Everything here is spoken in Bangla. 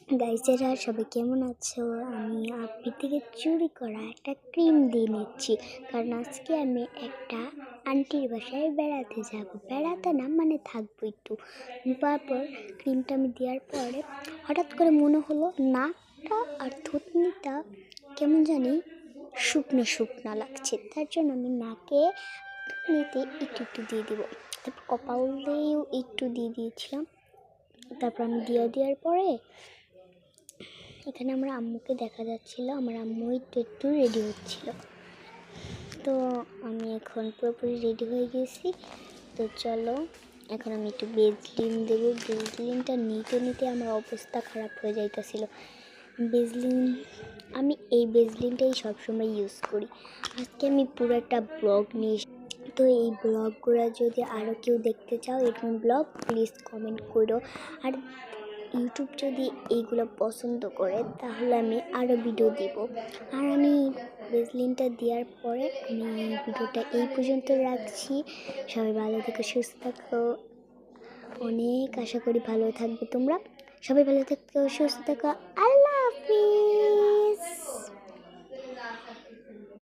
গাইজেরা সবাই কেমন আছো? আমি আপনি থেকে চুরি করা একটা ক্রিম দিয়ে নিচ্ছি, কারণ আজকে আমি একটা আন্টির বাসায় বেড়াতে যাব। বেড়াতে না মানে থাকবো একটু। তারপর ক্রিমটা আমি দেওয়ার পরে হঠাৎ করে মনে হলো নাকটা আর থুতনিটা কেমন জানি শুকনো শুকনো লাগছে। তার জন্য আমি নাকে থুতনিতে একটু একটু দিয়ে দিব, তারপর কপালেও একটু দিয়ে দিয়েছিলাম। তারপর আমি দেওয়ার পরে এখানে আমার আম্মুকে দেখা যাচ্ছিলো, আমার আম্মু একটু রেডি হচ্ছিল। তো আমি এখন পুরোপুরি রেডি হয়ে গেছি। তো চলো এখন আমি একটু বেজলিন দেবো। বেজলিনটা নিতে আমার অবস্থা খারাপ হয়ে যাইতেছিল। আমি এই বেজলিনটাই সবসময় ইউজ করি। আজকে আমি পুরো একটা ব্লগ নিয়ে, তো এই ব্লগগুলো যদি আরও কেউ দেখতে চাও এরকম ব্লগ, প্লিজ কমেন্ট করো। আর ইউটিউব যদি এইগুলো পছন্দ করে তাহলে আমি আরও ভিডিও দিব। আর আমি বেজলিনটা দেওয়ার পরে আমি ভিডিওটা এই পর্যন্ত রাখছি। সবাই ভালো থেকো, সুস্থ থাকো, অনেক আশা করি ভালো থাকবে তোমরা। সবাই ভালো থাকো, সুস্থ থাকো। আল্লাহ হাফিজ।